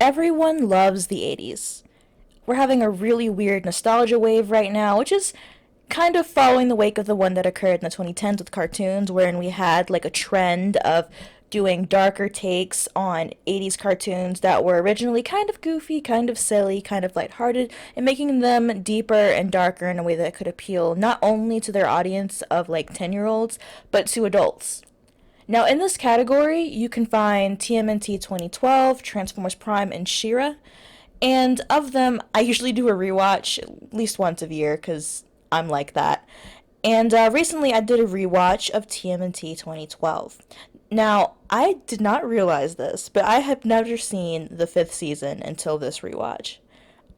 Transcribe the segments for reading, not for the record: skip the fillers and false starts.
Everyone loves the 80s. We're having a really weird nostalgia wave right now, which is kind of following the wake of the one that occurred in the 2010s with cartoons, wherein we had like a trend of doing darker takes on 80s cartoons that were originally kind of goofy, kind of silly, kind of lighthearted, and making them deeper and darker in a way that could appeal not only to their audience of like 10-year-olds, but to adults. Now, in this category, you can find TMNT 2012, Transformers Prime, and She-Ra. And of them, I usually do a rewatch at least once a year because I'm like that. And recently, I did a rewatch of TMNT 2012. Now, I did not realize this, but I have never seen the fifth season until this rewatch.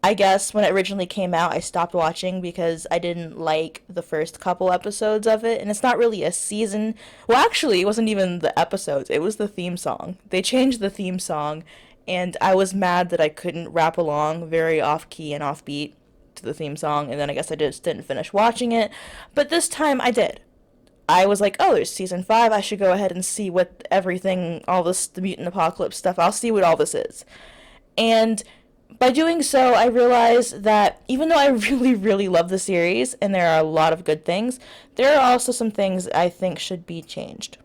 I guess when it originally came out, I stopped watching because I didn't like the first couple episodes of it. And it's not really a season. Well, actually, it wasn't even the episodes, it was the theme song. They changed the theme song, and I was mad that I couldn't rap along very off key and offbeat to the theme song. And then I guess I just didn't finish watching it. But this time I did. I was like, oh, there's season 5. I should go ahead and see what everything, all this, the Mutant Apocalypse stuff, I'll see what all this is. And by doing so, I realized that even though I really, really love the series and there are a lot of good things, there are also some things I think should be changed.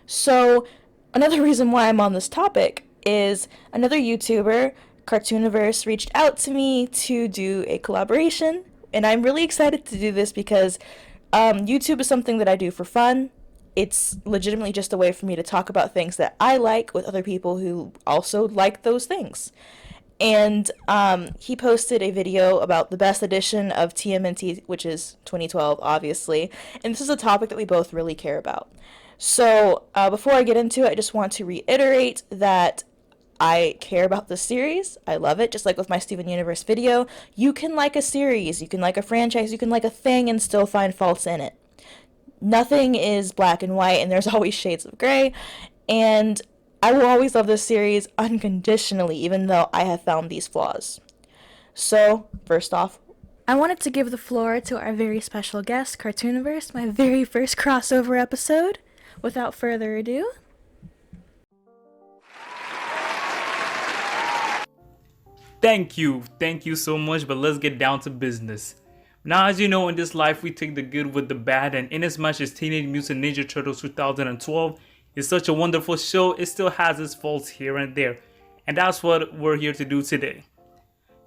So, another reason why I'm on this topic is another YouTuber, Cartooniverse, reached out to me to do a collaboration, and I'm really excited to do this because YouTube is something that I do for fun. It's legitimately just a way for me to talk about things that I like with other people who also like those things. And he posted a video about the best edition of TMNT, which is 2012, obviously. And this is a topic that we both really care about. So before I get into it, I just want to reiterate that I care about the series. I love it. Just like with my Steven Universe video, you can like a series, you can like a franchise, you can like a thing and still find faults in it. Nothing is black and white, and there's always shades of gray. And I will always love this series unconditionally, even though I have found these flaws. So, first off, I wanted to give the floor to our very special guest, Cartooniverse, my very first crossover episode. Without further ado, Thank you so much, but let's get down to business. Now, as you know, in this life, we take the good with the bad, and inasmuch as Teenage Mutant Ninja Turtles 2012 is such a wonderful show, it still has its faults here and there, and that's what we're here to do today.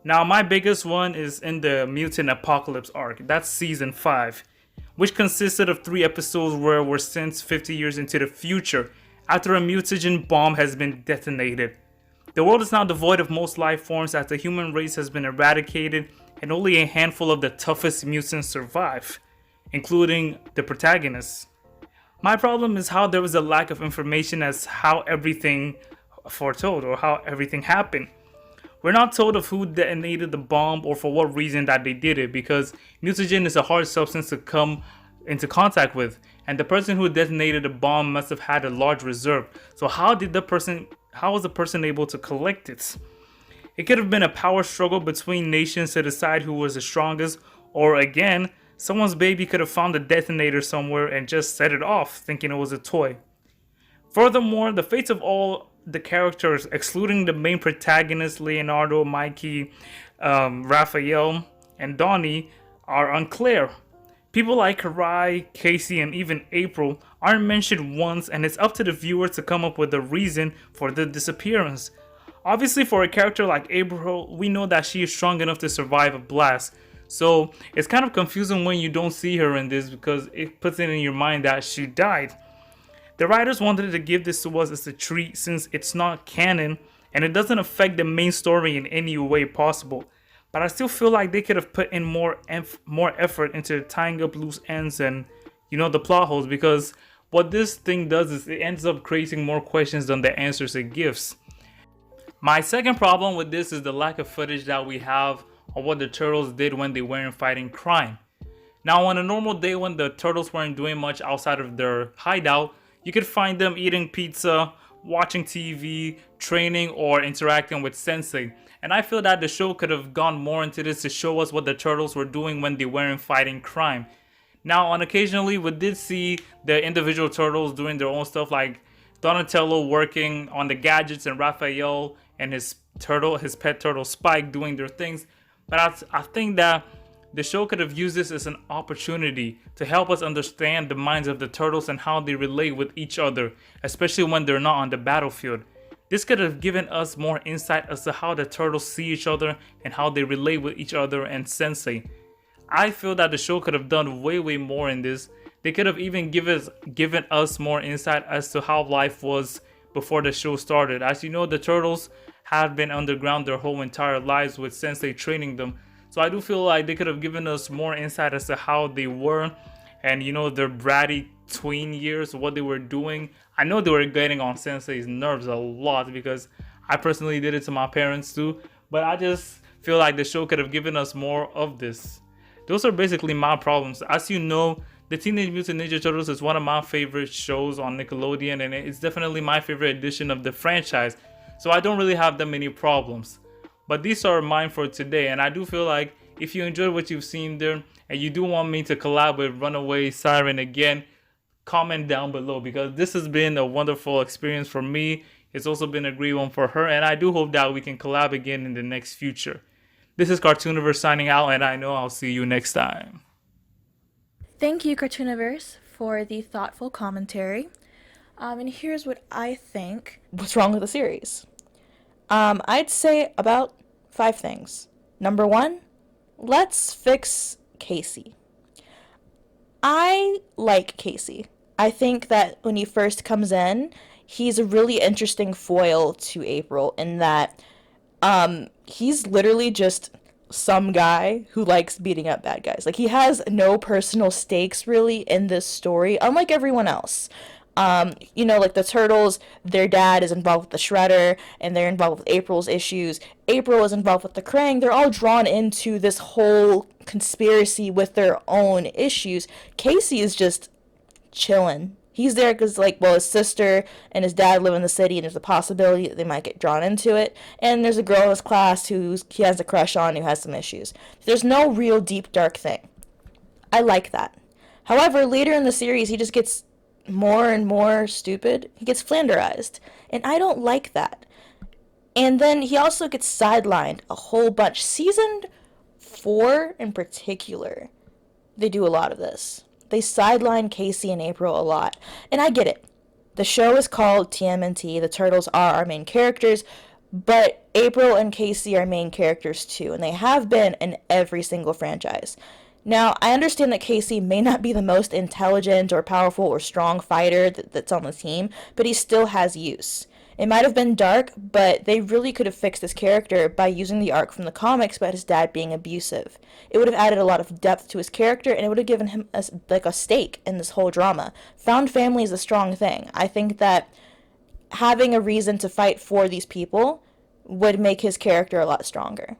Now, my biggest one is in the Mutant Apocalypse arc. That's season 5, which consisted of 3 episodes where we're sent 50 years into the future after a mutagen bomb has been detonated. The world is now devoid of most life forms as the human race has been eradicated and only a handful of the toughest mutants survive, including the protagonists. My problem is how there was a lack of information as how everything foretold or how everything happened. We're not told of who detonated the bomb or for what reason that they did it, because mutagen is a hard substance to come into contact with, and the person who detonated the bomb must have had a large reserve. So how was the person able to collect it? It could have been a power struggle between nations to decide who was the strongest, or again, someone's baby could have found a detonator somewhere and just set it off thinking it was a toy. Furthermore, the fates of all the characters, excluding the main protagonists Leonardo, Mikey, Raphael, and Donnie, are unclear. People like Karai, Casey, and even April aren't mentioned once, and it's up to the viewer to come up with a reason for the disappearance. Obviously, for a character like April, we know that she is strong enough to survive a blast, so it's kind of confusing when you don't see her in this because it puts it in your mind that she died. The writers wanted to give this to us as a treat since it's not canon and it doesn't affect the main story in any way possible. But I still feel like they could have put in more effort into tying up loose ends and, the plot holes, because what this thing does is it ends up creating more questions than the answers it gives. My second problem with this is the lack of footage that we have of what the turtles did when they weren't fighting crime. Now, on a normal day when the turtles weren't doing much outside of their hideout, you could find them eating pizza, watching TV, training, or interacting with Sensei. And I feel that the show could have gone more into this to show us what the turtles were doing when they weren't fighting crime. Now, on occasionally, we did see the individual turtles doing their own stuff, like Donatello working on the gadgets, and Raphael and his pet turtle Spike doing their things. But I think that the show could have used this as an opportunity to help us understand the minds of the turtles and how they relate with each other, especially when they're not on the battlefield. This could have given us more insight as to how the turtles see each other and how they relate with each other and Sensei. I feel that the show could have done way more in this. They could have even given us more insight as to how life was before the show started. As you know, the turtles have been underground their whole entire lives with Sensei training them. So I do feel like they could have given us more insight as to how they were and their bratty tween years, what they were doing. I know they were getting on Sensei's nerves a lot because I personally did it to my parents too. But I just feel like the show could have given us more of this. Those are basically my problems. As you know, the Teenage Mutant Ninja Turtles is one of my favorite shows on Nickelodeon, and it's definitely my favorite edition of the franchise. So I don't really have that many problems. But these are mine for today, and I do feel like if you enjoyed what you've seen there, and you do want me to collab with Runaway Siren again, comment down below because this has been a wonderful experience for me. It's also been a great one for her, and I do hope that we can collab again in the next future. This is Cartooniverse signing out, and I know I'll see you next time. Thank you, Cartooniverse, for the thoughtful commentary. And here's what I think. What's wrong with the series? I'd say about 5 things. Number 1, let's fix Casey. I like Casey. I think that when he first comes in, he's a really interesting foil to April in that he's literally just some guy who likes beating up bad guys. Like, he has no personal stakes really in this story, unlike everyone else. Like the Turtles, their dad is involved with the Shredder, and they're involved with April's issues. April is involved with the Krang. They're all drawn into this whole conspiracy with their own issues. Casey is just chilling. He's there because, his sister and his dad live in the city, and there's a possibility that they might get drawn into it. And there's a girl in his class who he has a crush on who has some issues. There's no real deep, dark thing. I like that. However, later in the series, he just gets more and more stupid. He gets flanderized. And I don't like that. And then he also gets sidelined a whole bunch. Season 4 in particular, they do a lot of this. They sideline Casey and April a lot. And I get it. The show is called TMNT. The Turtles are our main characters. But April and Casey are main characters too. And they have been in every single franchise. Now, I understand that Casey may not be the most intelligent or powerful or strong fighter that's on the team. But he still has use. It might have been dark, but they really could have fixed his character by using the arc from the comics about his dad being abusive. It would have added a lot of depth to his character, and it would have given him a stake in this whole drama. Found family is a strong thing. I think that having a reason to fight for these people would make his character a lot stronger.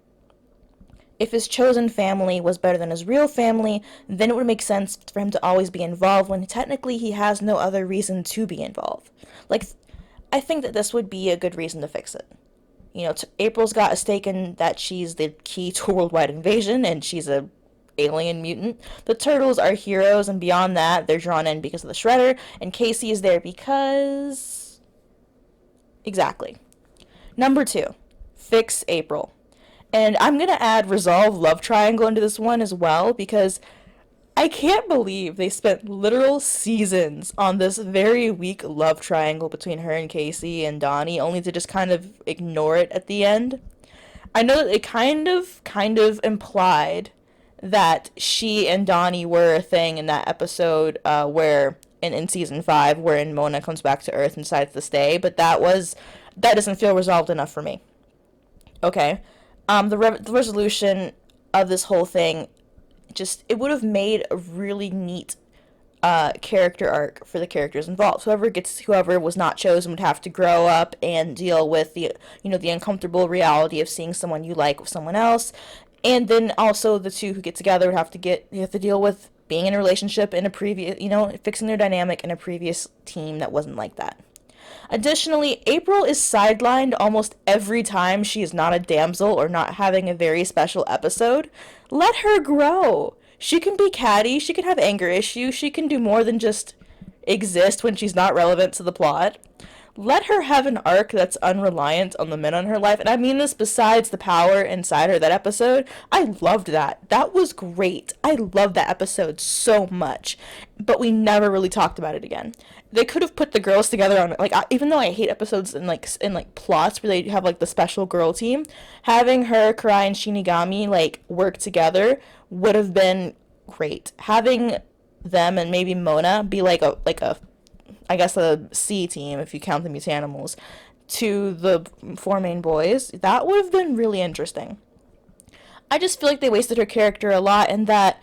If his chosen family was better than his real family, then it would make sense for him to always be involved when technically he has no other reason to be involved. I think that this would be a good reason to fix it. April's got a stake in that she's the key to a worldwide invasion, and she's a alien mutant. The Turtles are heroes, and beyond that, they're drawn in because of the Shredder, and Casey is there because... Exactly. Number 2, fix April. And I'm going to add Resolve Love Triangle into this one as well, because I can't believe they spent literal seasons on this very weak love triangle between her and Casey and Donnie, only to just kind of ignore it at the end. I know that it kind of implied that she and Donnie were a thing in that episode where in season 5, wherein Mona comes back to Earth and decides to stay, but that doesn't feel resolved enough for me. Okay, the resolution of this whole thing, it would have made a really neat character arc for the characters involved. Whoever was not chosen would have to grow up and deal with the uncomfortable reality of seeing someone you like with someone else, and then also the two who get together would have to deal with being in a relationship in a previous, fixing their dynamic in a previous team that wasn't like that. Additionally, April is sidelined almost every time she is not a damsel or not having a very special episode. Let her grow. She can be catty, she can have anger issues, she can do more than just exist when she's not relevant to the plot. Let her have an arc that's unreliant on the men in her life. And I mean this besides the power inside her that episode. I loved that. That was great. I loved that episode so much. But we never really talked about it again. They could have put the girls together on like even though I hate episodes in like plots where they have like the special girl team, having her, Karai, and Shinigami like work together would have been great. Having them and maybe Mona be like a I guess a C team if you count the Mutanimals to the four main boys, that would have been really interesting. I just feel like they wasted her character a lot and that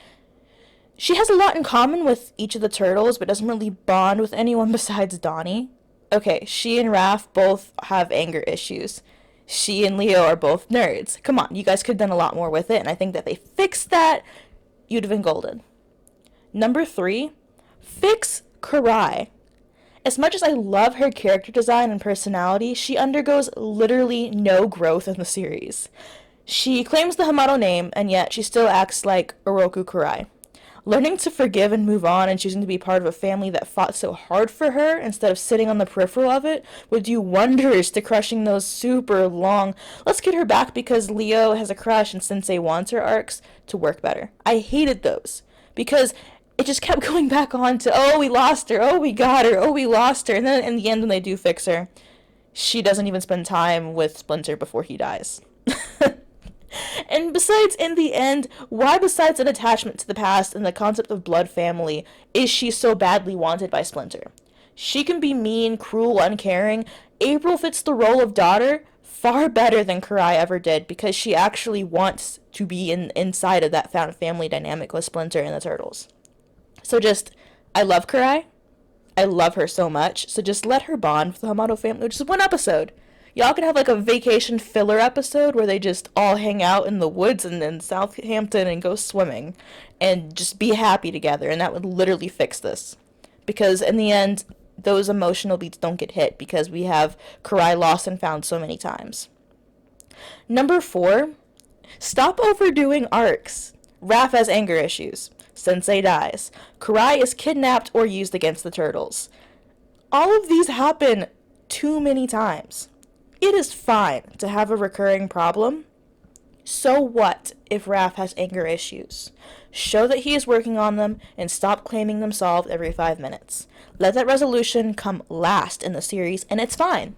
she has a lot in common with each of the turtles but doesn't really bond with anyone besides Donnie. Okay, she and Raph both have anger issues. She and Leo are both nerds. Come on, you guys could have done a lot more with it, and I think that they fixed that, you'd have been golden. Number 3, fix Karai. As much as I love her character design and personality, she undergoes literally no growth in the series. She claims the Hamato name, and yet she still acts like Oroku Karai. Learning to forgive and move on and choosing to be part of a family that fought so hard for her instead of sitting on the peripheral of it would do wonders to crushing those super long, let's get her back because Leo has a crush and Sensei wants her arcs to work better. I hated those because it just kept going back on to, oh, we lost her, oh, we got her, oh, we lost her. And then in the end, when they do fix her, she doesn't even spend time with Splinter before he dies. And besides, in the end, why besides an attachment to the past and the concept of blood family is she so badly wanted by Splinter? She can be mean, cruel, uncaring. April fits the role of daughter far better than Karai ever did because she actually wants to be inside of that found family dynamic with Splinter and the Turtles. So just, I love Karai. I love her so much. So just let her bond with the Hamato family, which is one episode. Y'all could have like a vacation filler episode where they just all hang out in the woods and in Southampton and go swimming and just be happy together. And that would literally fix this. Because in the end, those emotional beats don't get hit because we have Karai lost and found so many times. Number 4, stop overdoing arcs. Raph has anger issues. Sensei dies. Karai is kidnapped or used against the turtles. All of these happen too many times. It is fine to have a recurring problem. So what if Raph has anger issues? Show that he is working on them and stop claiming them solved every 5 minutes. Let that resolution come last in the series and it's fine.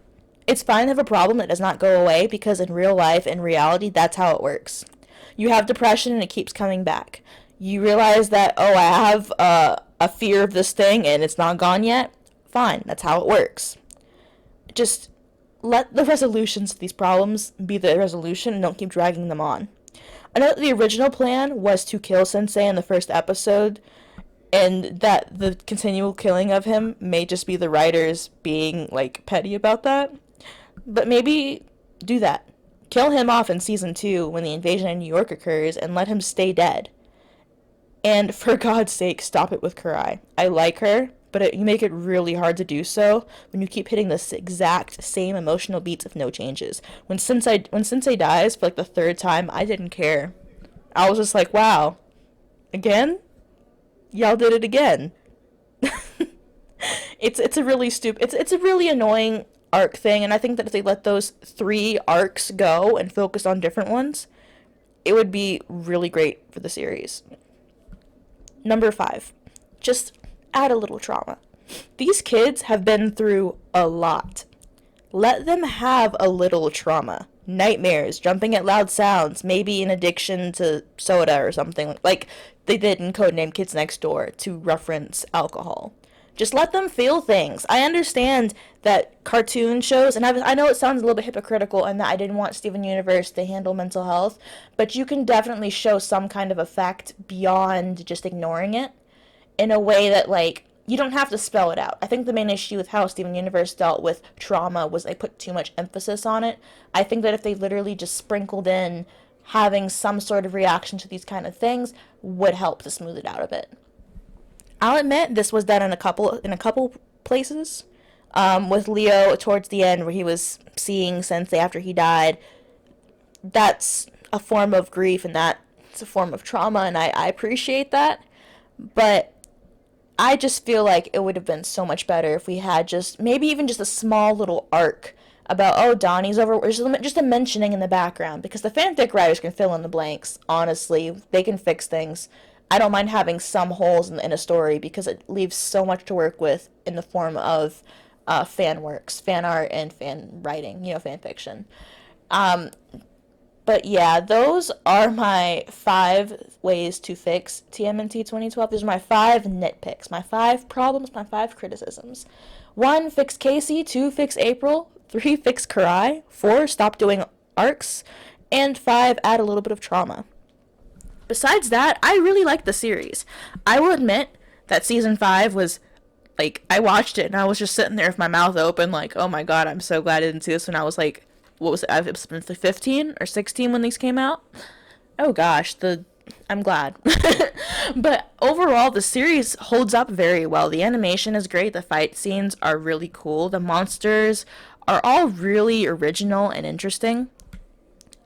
It's fine to have a problem that does not go away because in real life, in reality, that's how it works. You have depression and it keeps coming back. You realize that, oh, I have a fear of this thing and it's not gone yet. Fine, that's how it works. Just let the resolutions to these problems be the resolution and don't keep dragging them on. I know that the original plan was to kill Sensei in the first episode, and that the continual killing of him may just be the writers being, like, petty about that. But maybe do that. Kill him off in Season 2 when the invasion in New York occurs, and let him stay dead. And for God's sake, stop it with Karai. I like her, but you make it really hard to do so when you keep hitting this exact same emotional beats with no changes. When Sensei dies for like the 3rd time, I didn't care. I was just like, wow, again? Y'all did it again. It's a really stupid, it's a really annoying arc thing, and I think that if they let those 3 arcs go and focus on different ones, it would be really great for the series. Number 5, just add a little trauma. These kids have been through a lot. Let them have a little trauma. Nightmares, jumping at loud sounds, maybe an addiction to soda or something like they did in Codename Kids Next Door to reference alcohol. Just let them feel things. I understand that cartoon shows, and I know it sounds a little bit hypocritical and that I didn't want Steven Universe to handle mental health, but you can definitely show some kind of effect beyond just ignoring it in a way that, like, you don't have to spell it out. I think the main issue with how Steven Universe dealt with trauma was they put too much emphasis on it. I think that if they literally just sprinkled in having some sort of reaction to these kind of things would help to smooth it out a bit. I'll admit this was done in a couple places. With Leo towards the end where he was seeing Sensei after he died. That's a form of grief and that's a form of trauma, and I appreciate that. But I just feel like it would have been so much better if we had just maybe even just a small little arc about, oh, Donnie's over, or just a mentioning in the background, because the fanfic writers can fill in the blanks. Honestly, they can fix things. I don't mind having some holes in a story because it leaves so much to work with in the form of fan works, fan art, and fan writing, fan fiction. Um, but yeah, those are my 5 ways to fix TMNT 2012. These are my 5 nitpicks, my 5 problems, my 5 criticisms. 1, fix Casey. 2, fix April. 3, fix Karai. 4, stop doing arcs. And 5, add a little bit of trauma. Besides that, I really liked the series. I will admit that season 5 was like, I watched it and I was just sitting there with my mouth open, like, oh my god, I'm so glad I didn't see this when I was like, what was it? I was 15 or 16 when these came out. Oh gosh, I'm glad. But overall, the series holds up very well. The animation is great. The fight scenes are really cool. The monsters are all really original and interesting.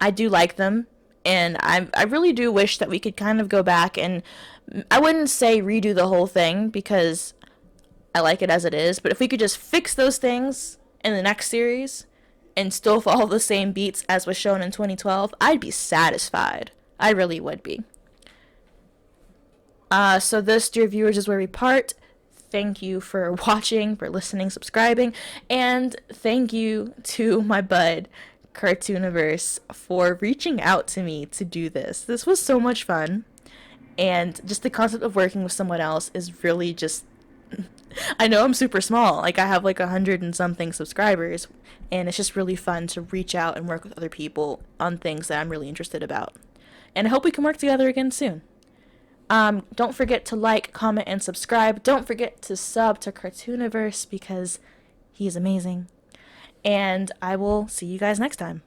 I do like them, and I really do wish that we could kind of go back and, I wouldn't say redo the whole thing because I like it as it is, but if we could just fix those things in the next series and still follow the same beats as was shown in 2012, I'd be satisfied. I really would be. So this, dear viewers, is where we part. Thank you for watching, for listening, subscribing, and thank you to my bud, Cartooniverse, for reaching out to me to do this. This was so much fun, and just the concept of working with someone else is really just, I know I'm super small, like I have like 100 and something subscribers, and it's just really fun to reach out and work with other people on things that I'm really interested about. And I hope we can work together again soon. Don't forget to like, comment, and subscribe. Don't forget to sub to Cartooniverse because he is amazing. And I will see you guys next time.